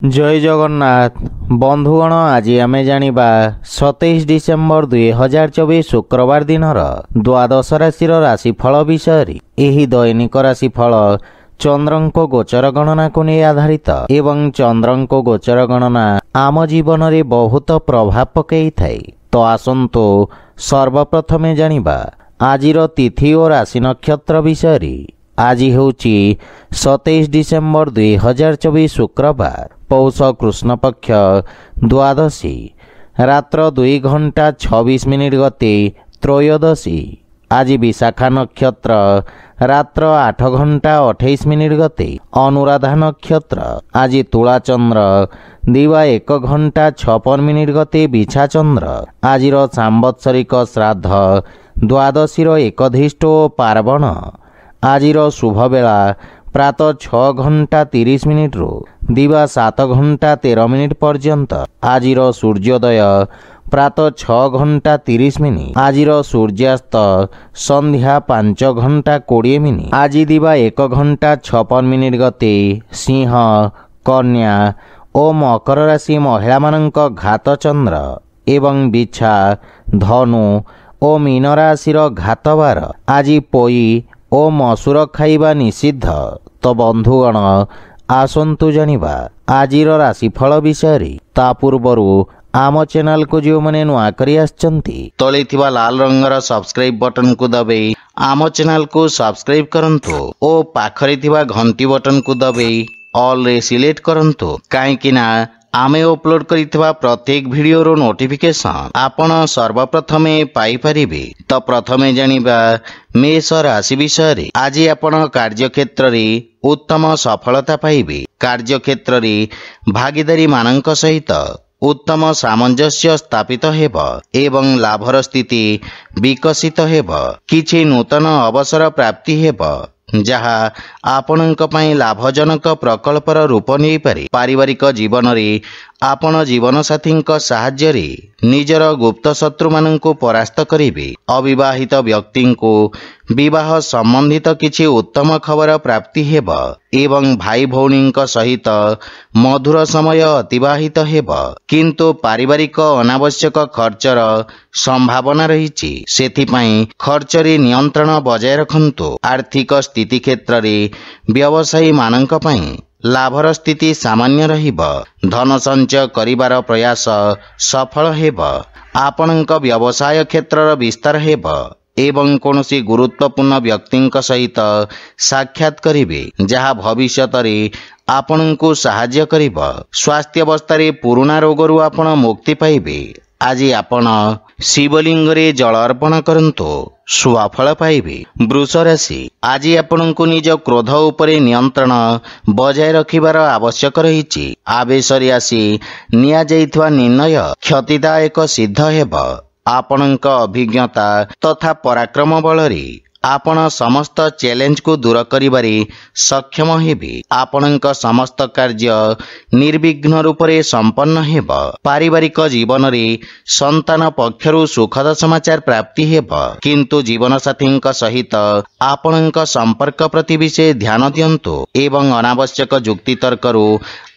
जय जगन्नाथ बंधुगण आज आम जानिबा 27 डिसेम्बर 2024 शुक्रवार दिन द्वादश राशि राशिफल विषय। एही दैनिक राशिफल चंद्रंको गोचर गणना को नहीं आधारित एवं चंद्रंको गोचर गणना आम जीवन में बहुत प्रभाव पकई थाए। तो आसंतु सर्वप्रथमे जानिबा आजिर तिथि और राशि नक्षत्र विषय। आज होची 27 डिसेम्बर 2024 शुक्रवार पौष कृष्ण पक्ष द्वादशी रात्र 2 घंटा 26 मिनिट गते त्रयोदशी। आज विशाखा नक्षत्र रात्र 8 घंटा 28 मिनिट गते अनुराधा नक्षत्र। आज तुला चंद्र दिवा 1 घंटा 56 मिनिट गते बिछा चंद्र। आज सांवत्सरिक श्राद्ध द्वादशी एकधिष्ट पार्वण। आज शुभ बेला प्रातः 6 घंटा 30 मिनिट रु दिवा 7 घंटा 13 मिनिट पर्यंत। आज सूर्योदय प्रातः 6 घंटा 30 मिनिट। आज सूर्यास्त संध्या 5 घंटा 20 मिनिट। आज दिवा 1 घंटा 56 मिनिट गते सिंह कन्या और मकर राशि महिला मानक घात चंद्र एवं बिछा धनु और मीन राशि घात बार। आज पोई ओ मसूर खाइबा निषिद्ध। तो बंधुगण आसंतु जानिबा आजिर राशिफल विषय। ता पूर्वरु आम चैनल को जो मैंने नुआ करी आछंती तले थिबा लाल रंगर सब्सक्राइब बटन को दबाई आम चैनल को सब्सक्राइब करंतु ओ पाखरे थिबा घंटी बटन को दबाई ऑल रे सिलेक्ट करंतु काहेकि ना आमे अपलोड करिथिबा प्रत्येक वीडियो नोटिफिकेशन आपण सर्वप्रथमे पाई परिबे। तो प्रथमे जानिबा मेष राशि विषय। आज आपण कार्यक्षेत्र रे उत्तम सफलता पाइबे। कार्यक्षेत्र रे भागीदारी मानक सहित उत्तम सामंजस्य स्थापित हेब एवं लाभर स्थिति विकसित हेब। किछि नूतन अवसर प्राप्ति हेब जहा आपणक पई लाभजनक प्रकल्पर रूप नहीं पारे। पारिवारिक जीवन रे आपण जीवन साथी साहाय्य रे निजर गुप्त शत्रु माननकु परास्त करिवे। अविवाहित व्यक्ति को विवाह संबंधित किछि उत्तम खबर प्राप्ति हेब एवं भाई भौणी सहित मधुर समय अतिबाहित हेब। किंतु पारिवारिक अनावश्यक खर्चर संभावना रही सेथिपाई खर्च रे नियंत्रण बजाय रखंतु। आर्थिक स्थिति क्षेत्र रे व्यवसायी माननक पई लाभर स्थिति सामान्य रहिब। धन संचय करिबार प्रयास सफल हेब। आपणक व्यवसाय क्षेत्र विस्तार हेब एवं कौनसी गुरुत्वपूर्ण व्यक्ति सहित साक्षात करिवे जहा भविष्यत रे आपणकु साहाय्य करिब। स्वास्थ्य अवस्था रे पुराना रोगरु आपण मुक्ति पाइबे। आज आपण शिवलिंग रे जल अर्पण करंतु सुफल पाइबे। वृष राशि। आज आपणकु निज क्रोध उपरे नियंत्रण बजाय रखिबार आवश्यक रही। आवेश रे आसी निया जाइथवा निर्णय क्षतिदायक सिद्ध हेब। आपणक अभिज्ञता तथा पराक्रम बलरे आपण समस्त चैलेंज को दूर करिबारे सक्षम हेबे। आपणक समस्त कार्य निर्विघ्न रूपरे संपन्न हेब। पारिवारिक जीवन रे संतान पक्षरु सुखद समाचार प्राप्ति हेब। किंतु जीवन साथी सहित आपणक संपर्क प्रति विशेष ध्यान दियंतु एवं अनावश्यक जुक्ति तर्करु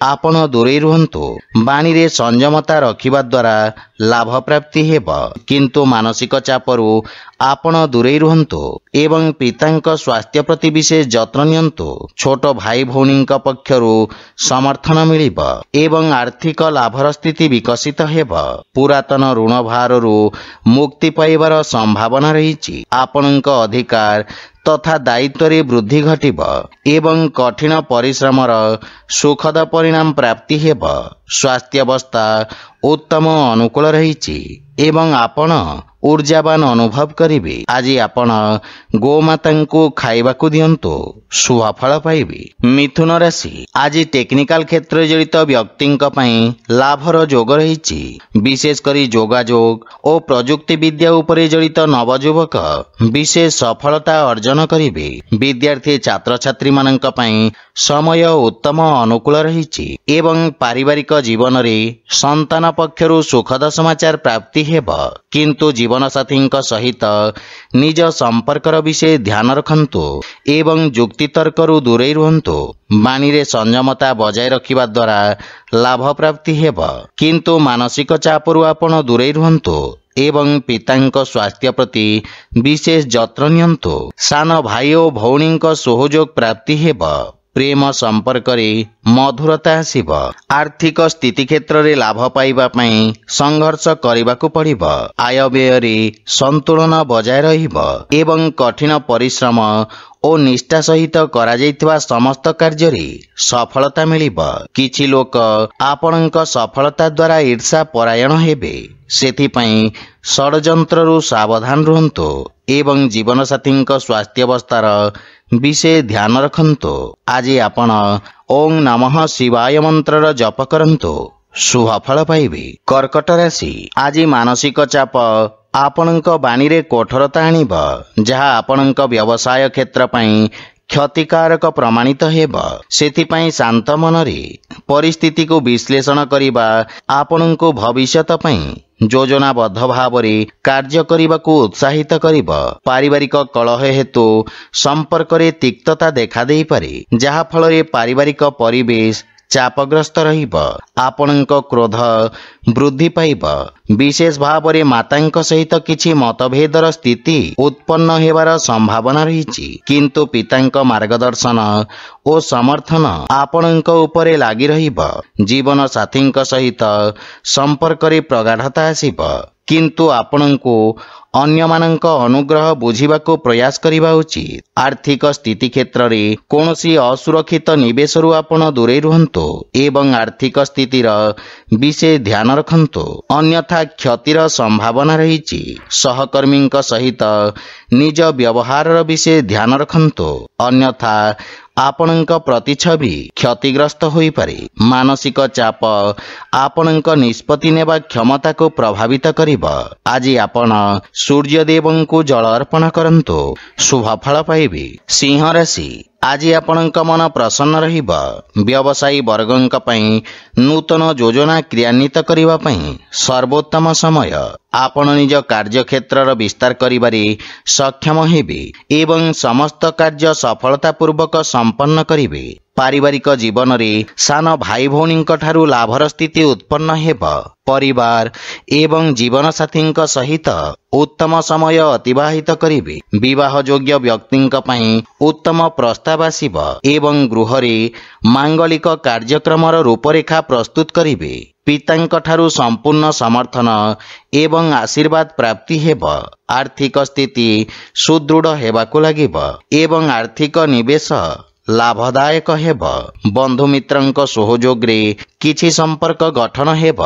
आपण दूरे रुहंतु। बाणी रे संयमता रखिबा द्वारा लाभ प्राप्ति हेब। किंतु मानसिक चापरु आपण दूरे रुहंतु एवं पितांक स्वास्थ्य प्रति विशेष जत्न नियंतु। छोट भाई भौणी पक्षरु समर्थन मिलिब एवं आर्थिक लाभर स्थिति विकसित हेब। पुरातन ऋण भाररु मुक्ति पाइबार संभावना रही। आपणक अधिकार तथा दायित्व रे वृद्धि घटिब एवं कठिन परिश्रमर सुखद परिणाम प्राप्ति हेब। स्वास्थ्य अवस्था उत्तम अनुकूल रही एवं आपण ऊर्जावान अनुभव करिवे। आज आपण गोमाता को खाइबाकू दियंतु सुफल पाइबे। मिथुन राशि। आज टेक्निकल क्षेत्र जड़ित व्यक्ति लाभर जोग रही। विशेषकर जोगाजोग और प्रजुक्ति विद्या उपरे जड़ित नवयुवक विशेष सफलता अर्जन करिवे। विद्यार्थी छात्र छात्री मानक पई समय उत्तम अनुकूल रही एवं पारिवारिक जीवन रे संतान पक्षरु सुखद समाचार प्राप्ति हेब। किंतु जीवन जीवनसाथी सहित निज संपर्कर विषय ध्यान रखंतु एवं युक्तितर्करू दूरे रुहंतु। वाणी रे संयमता बजाय रखिबा द्वारा लाभ प्राप्ति हेब, किंतु मानसिक चापरू आपण दूरे रुहंतु एवं पितांक स्वास्थ्य प्रति विशेष जत्न नियंतु। सान भाई और भौणी सहयोग प्राप्ति हेब, प्रेम संपर्क रे मधुरता आसिब। आर्थिक स्थिति क्षेत्र रे लाभ पाइबा पई संघर्ष करिबाकू पड़िब। आय व्यय रे संतुलन बजाय रहिब एवं कठिन परिश्रम और निष्ठा सहित करा जाइतबा समस्त कार्य रे सफलता मिलिब। किछि लोक आपणक सफलता द्वारा ईर्षा परायण हेबे, सेथिपई षडयंत्ररू सावधान रुहंतु एवं जीवनसाथी स्वास्थ्यावस्थार विषय ध्यान रखंतु। आज आपण ओं नमः शिवाय मंत्रर जप करंतु, शुभ फल पाइबे। कर्कट राशि, आज मानसिक चाप आपणक वाणी रे कठोरता आनिब, जहा आपणक व्यवसाय क्षेत्र पई क्षतिकारक प्रमाणित हेब। सेथिपई शांत मनरे परिस्थिति को विश्लेषण करिबा आपणको भविष्यत पई योजनाबद्ध भावरे कार्य करिबाकू उत्साहित करिब। पारिवारिक कलह हेतु संपर्क रे तिक्तता देखा देई पारे, जहा फल रे पारिवारिक परिवेश चापग्रस्त रहिब। आपणक क्रोध वृद्धि पाइब। विशेष भावरे मातांक सहित किछि मतभेदर स्थिति उत्पन्न हेबार संभावना रहिछि, किंतु पितांक मार्गदर्शन और समर्थन आपणक उपरे लागि रहिब। जीवन साथी सहित संपर्क रे प्रगाढ़ता आसिब, किंतु आपणको अन्य मानक अनुग्रह बुझिबाको प्रयास करिबा उचित। आर्थिक स्थिति क्षेत्र रे कोनोसी असुरक्षित निवेशरू आपण दूरे रुहंतु एवं आर्थिक स्थितिर विषय ध्यान रखंतु, अन्यथा क्षतिर संभावना रहिछि। सहकर्मी सहित निज व्यवहार विषय ध्यान रखंतु, अन्यथा आपणक प्रतिछवि क्षतिग्रस्त होई पारे। मानसिक चाप आपणक निष्पत्ति नेबा क्षमता को प्रभावित करिब। आज आपण सूर्यदेवंकु जल अर्पण करंतु, शुभ फल पाइबे। सिंह राशि, आज आपणक मन प्रसन्न रहिब। व्यवसायी वर्गंक पई नूतन योजना क्रियान्वित करिबा पई सर्वोत्तम समय। आपण निज कार्य क्षेत्रर विस्तार करिबारे सक्षम हेबे एवं समस्त कार्य सफलता पूर्वक संपन्न करिबे। पारिवारिक जीवन रे सान भाई भौणी ठारू लाभर स्थिति उत्पन्न हेब। परिवार एवं जीवन साथी सहित उत्तम समय अतिबाहित करिबे। विवाह योग्य व्यक्ति पई उत्तम प्रस्ताव आसिब एवं गृह रे मांगलिक कार्यक्रमर रूपरेखा प्रस्तुत करिबे। पितांक ठारू संपूर्ण समर्थन एवं आशीर्वाद प्राप्ति हेब। आर्थिक स्थिति सुदृढ़ हेबाकू लागिब एवं आर्थिक निवेश लाभदायक हेब। बंधु मित्रंक सहयोग रे किछि संपर्क गठन हेब,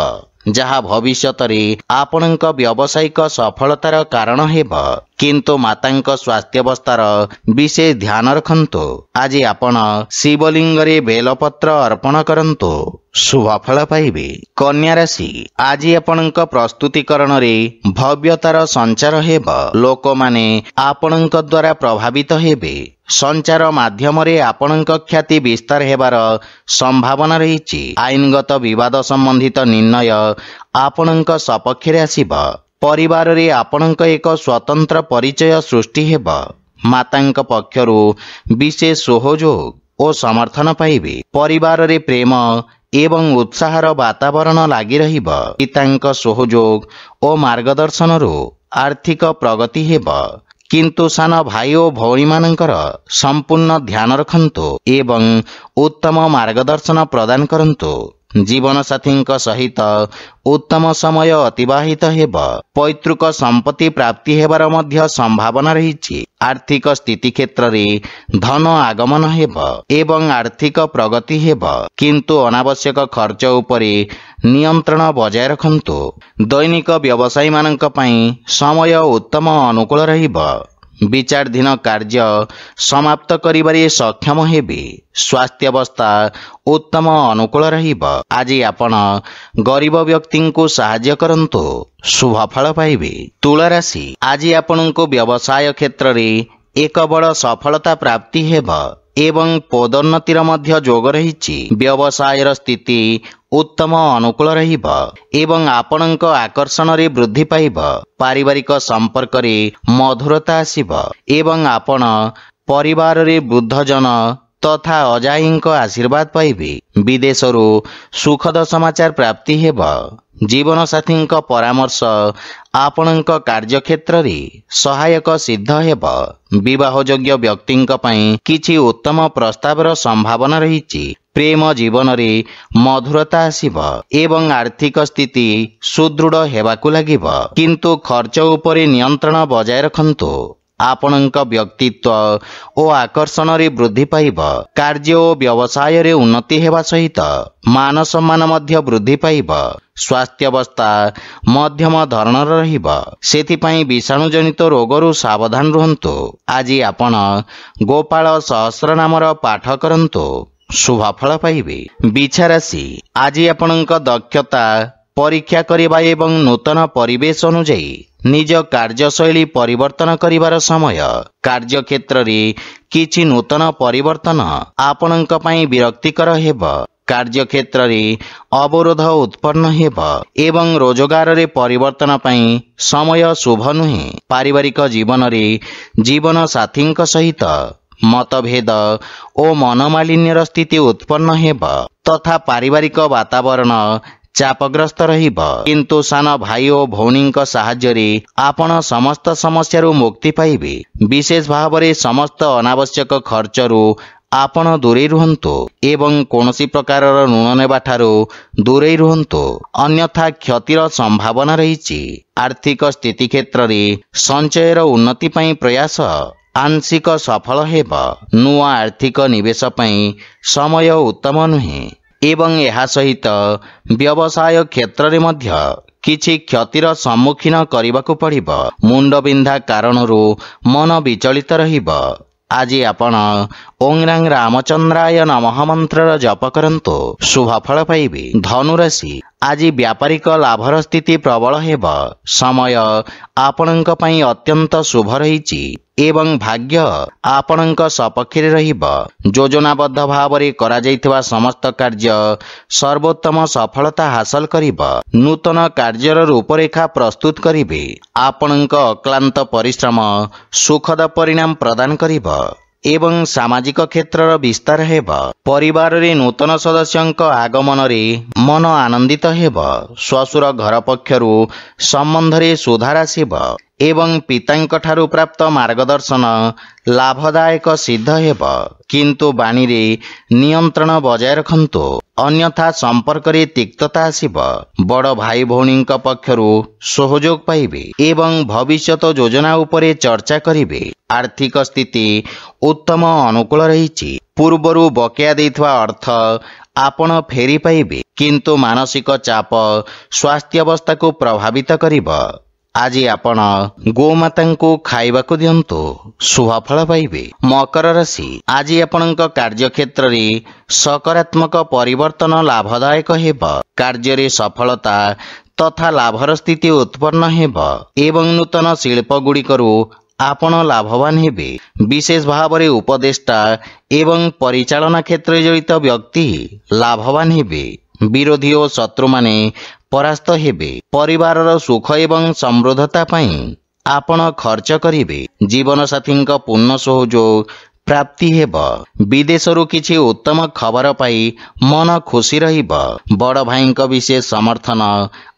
जहा भविष्यत रे आपणक व्यावसायिक सफलतार कारण हेब, किंतु मातांक स्वास्थ्यावस्थार विशेष ध्यान रखंतु। आज आपण शिवलिंग रे बेलपत्र अर्पण करंतु, शुभ फल पाइबे। कन्या राशि, आज आपणक प्रस्तुतिकरण रे भव्यतार संचार हेब। लोक माने आपणक द्वारा प्रभावित हेबे। संचार माध्यम रे आपणक ख्याति विस्तार हेबार संभावना रहिछि। आईनगत विवाद संबंधित निर्णय आपणक सपक्ष रे आसिब। परिवार रे आपणक एक स्वतंत्र परिचय सृष्टि हेब। मातांक पक्षरु विशेष सहयोग और समर्थन पाइबे। परिवार रे प्रेम एवं उत्साहर वातावरण लागि रहिब। पितांक सहयोग और मार्गदर्शन रु आर्थिक प्रगति हेब, किंतु सान भाई और भौणी मानकर संपूर्ण ध्यान रखंतु एवं उत्तम मार्गदर्शन प्रदान करंतु। जीवन साथी सहित उत्तम समय अतिबाहित हेब। पैतृक संपत्ति प्राप्ति हेबार मध्य संभावना रहिछि। आर्थिक स्थिति क्षेत्र रे धन आगमन हेब एवं आर्थिक प्रगति हेब, किंतु अनावश्यक खर्च उपरे नियंत्रण बजाय रखंतु। दैनिक व्यवसायी मानक पई समय उत्तम अनुकूल रहिब। विचारधीन कार्य समाप्त करिबारे सक्षम हेबे। स्वास्थ्यावस्था उत्तम अनुकूल रहिब। आज आपण गरीब व्यक्ति को सहाय्य करंतु, शुभ फल पाइबे। तुला राशि, आज आपणको व्यवसाय क्षेत्र रे एक बड़ सफलता प्राप्ति हेब एवं पदोन्नतिर मध्य जोग रहिछि। व्यवसायर स्थिति उत्तम अनुकूल रहिब एवं आपणक आकर्षण रे वृद्धि पाइब। पारिवारिक संपर्क रे मधुरता आसिब एवं आपण परिवार रे वृद्धजन तथा अजाईंक आशीर्वाद पाइबे। विदेशरू सुखद समाचार प्राप्ति हेब। जीवन साथी परामर्श आपणक कार्यक्षेत्र रे सहायक सिद्ध हेब। विवाह योग्य व्यक्ति किछि उत्तम प्रस्तावर संभावना रहिछि। प्रेम जीवन रे मधुरता आसिब एवं आर्थिक स्थिति सुदृढ़ हेबाकु लागिब। किंतु खर्च उपरे नियंत्रण बजाय रखंतु। आपणक व्यक्तित्व और आकर्षण रे वृद्धि पाइब। कार्य और व्यवसाय रे उन्नति हेबा सहित मान सम्मान मध्य वृद्धि पाइब। स्वास्थ्य अवस्था मध्यम धरणर रहिब। सेथिपाई विषाणु जनित रोगरु सावधान रुहंतु। आज आपण गोपाल सहस्र नामर पाठ करंतु, शुभ फल पाइबे। बिछा राशि आज आपणक दक्षता परीक्षा करिबा एवं नूतन परिवेश अनुଯାयी निज कार्यशैली परिवर्तन करिबार समय। कार्यक्षेत्र रे किछि नूतन परिवर्तन आपणक पई विरक्तिकर हेब। कार्यक्षेत्र रे अवरोध उत्पन्न हेब एवं रोजगार रे परिवर्तन पई समय शुभ नुहे। पारिवारिक जीवन रे जीवन साथी सहित मतभेद और मनमालिन्यर स्थिति उत्पन्न हेब तथा पारिवारिक वातावरण चापग्रस्त रहिब। किंतु सान भाई और भौणी साहाय्य रे आपण समस्त समस्यारू मुक्ति पाइबे। विशेष भाव रे समस्त अनावश्यक खर्चरू आपण दूरे रुहंतु एवं कोनोसी प्रकार ऋण नेबा ठारू दूरे रुहंतु, अन्यथा क्षतिर संभावना रहिछि। आर्थिक स्थिति क्षेत्र रे संचयर उन्नति पई प्रयास आंशिक सफल हेब। नुआ आर्थिक निवेश पई समय उत्तम नुहे एवं यह सहित व्यवसाय क्षेत्र रे मध्य किछि क्षतिर सम्मुखीन करबाकू पड़िब। मुंडबिंधा कारणरू मन विचलित रहिब। आज आपण ओं रां रामचंद्राय नमः मंत्र जप करंतु, शुभ फल पाइबे। धनुराशि आज व्यापारिक लाभर स्थिति प्रबल हेब। समय आपणक पई अत्यंत शुभ रहिछि एवं भाग्य आपणक सपक्षरे रहिब। योजनाबद्ध भाव रे करा जायथिबा समस्त कार्य सर्वोत्तम सफलता हासिल करिब। नूतन कार्यर रूपरेखा प्रस्तुत करिबे। आपणक अक्लांत परिश्रम सुखद परिणाम प्रदान करिब एवं सामाजिक क्षेत्र विस्तार हेब। परिवार रे नूतन सदस्यंक आगमन रे मन आनंदित हेब। श्वशुर घर पक्षरु संबंध रे सुधार आसिब एवं पितांक ठारू प्राप्त मार्गदर्शन लाभदायक सिद्ध हेब। किंतु बाणी रे नियंत्रण बजाय रखंतु, अन्यथा संपर्क रे तिक्तता आसिब। बड़ भाई भौणी पक्षरु सहयोग पाइबे एवं भविष्यत योजना उपरे चर्चा करिबे। आर्थिक स्थिति उत्तम अनुकूल रहिछि। पूर्वरु बकेया देइथवा अर्थ आपण फेरी पाइबे, किंतु मानसिक चाप स्वास्थ्य अवस्था को प्रभावित करिब। आज आपण गोमाता को खाइबाकू दियंतु, शुभ फल पाइबे। मकर राशि आज आपणक कार्यक्षेत्र रे सकारात्मक परिवर्तन लाभदायक हेब। कार्य रे सफलता तथा लाभर स्थिति उत्पन्न हेब एवं नूतन शिल्प गुड़िकरू आपण लाभवान हेबे। विशेष भाव रे उपदेष्टा एवं परिचालना क्षेत्र जड़ित व्यक्ति लाभवान हेबे। विरोधी और शत्रु माने परास्त हेबे। परिवारर सुख एवं समृद्धता पई आपण खर्च करिबे। जीवन साथी पूर्ण सहयोग प्राप्ति हेब। विदेशरू किछि उत्तम खबर पाई मन खुशी रहिब। बड़ भाईंक विशेष समर्थन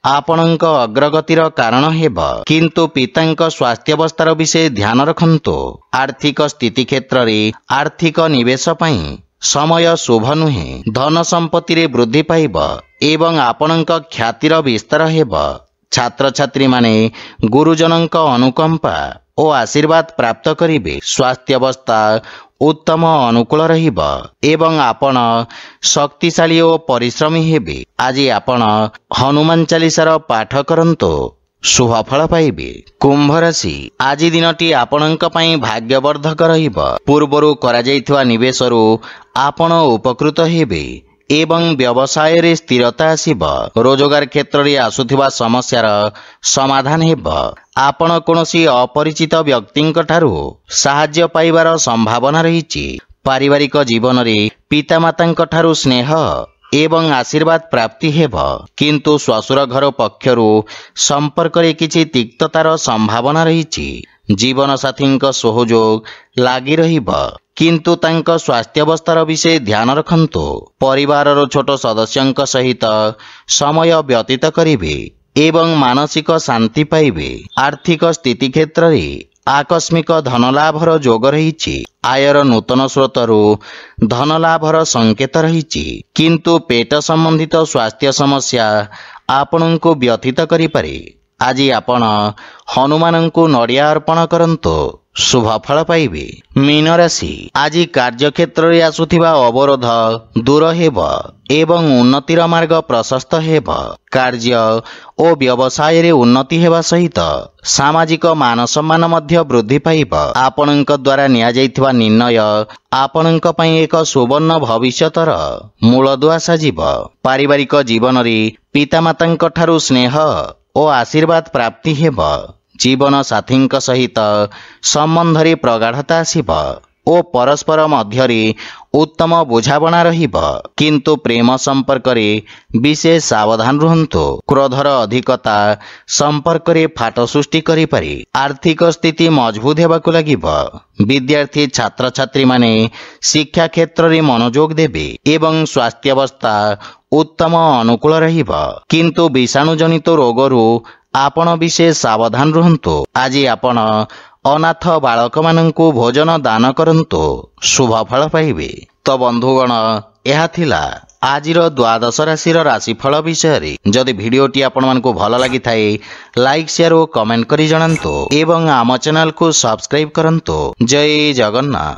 आपणक अग्रगतिर कारण हेब, किंतु पितांक स्वास्थ्य अवस्थार विषय ध्यान रखंतु। आर्थिक स्थिति क्षेत्र रे आर्थिक निवेश पई समय शुभ नुहे। धन संपत्ति रे वृद्धि पाइब एवं आपणक ख्यातिर विस्तार हेब। छात्र छात्री माने गुरुजनक अनुकंपा और आशीर्वाद प्राप्त करिबे। स्वास्थ्य अवस्था उत्तम अनुकूल रहिब एवं आपण शक्तिशाली और परिश्रमी हेबे। आज आपण हनुमान चालीसार पाठ करंतु, शुभ फल पाइबे। कुंभ राशि आज दिनटी आपणक पई भाग्यवर्धक रहिब। पूर्वरु करा जायथिबा निवेशरू आपण उपकृत हेबे एवं व्यवसाय रे स्थिरता आसिब। रोजगार क्षेत्र रे आसुथिबा समस्यार समाधान हेब। आपण कोनोसी अपरिचित व्यक्तिंक ठारू सहाय्य पाइबार संभावना रहिछि। पारिवारिक जीवन रे पितामातांक ठारू स्नेह एवं आशीर्वाद प्राप्ति हेब किंतु श्वशुर घर पक्षरु संपर्क रे किछि तिक्ततार संभावना रहिछि। जीवन साथी सहयोग लागी रहिब किंतु तांको स्वास्थ्यावस्थार विषय ध्यान रखंतु। परिवारर छोट सदस्यंक सहित समय व्यतीत करिवे एवं मानसिक शांति पाइबे। आर्थिक स्थिति क्षेत्र रे आकस्मिक धनलाभर जोग रहिछि। आयर नूतन स्रोतरु धनलाभर संकेत रहिछि किंतु पेट संबंधित स्वास्थ्य समस्या आपणଙ୍କୁ व्यथित करिपारे। आज आपण हनुमानଙ୍କୁ नड़िया अर्पण करंतु शुभ फल पाइबे। मीन राशि आज कार्यक्षेत्र रे आसुथिबा अवरोध दूर हेब एवं उन्नतिर मार्ग प्रशस्त हेब। कार्य ओ व्यवसाय रे उन्नति हेबा सहित सामाजिक मान सम्मान मध्य वृद्धि पाइब। आपणଙ୍କ द्वारा निया जाइथिबा निर्णय आपणଙ୍କ पई एक सुवर्ण भविष्यतर मूलदुआ साजिब। पारिवारिक जीवन रे पितामाताଙ୍କ ठारू स्नेह ओ आशीर्वाद प्राप्ति हेब। जीवन साथी सहित संबंध रे प्रगाढ़ता आसिब ओ परस्पर मध्यरे उत्तम बुझाबणा रहिब किंतु प्रेम संपर्क रे विशेष सावधान रुहंतु। क्रोधर अधिकता संपर्क रे फाट सृष्टि करि पारे। आर्थिक स्थिति मजबूत हेबाकु लागिब। विद्यार्थी छात्र छात्री माने शिक्षा क्षेत्र रे मनोयोग देबे एवं स्वास्थ्यावस्था उत्तम अनुकूल रहिब किंतु विषाणु जनित रोगरु आपण विशेष सावधान रुहंतु। आज आपण अनाथ बालक मानंकु भोजन दान करंतु शुभ फल पाइबे। तो बंधुगण यह थिला आजिर द्वादश राशि राशिफल विषय। जदि भिडियोटी आपण मानकु भल लागि थाए लाइक शेयर और कमेंट करी जणांतु एवं आम चैनल को सब्सक्राइब करंतु। जय जगन्नाथ।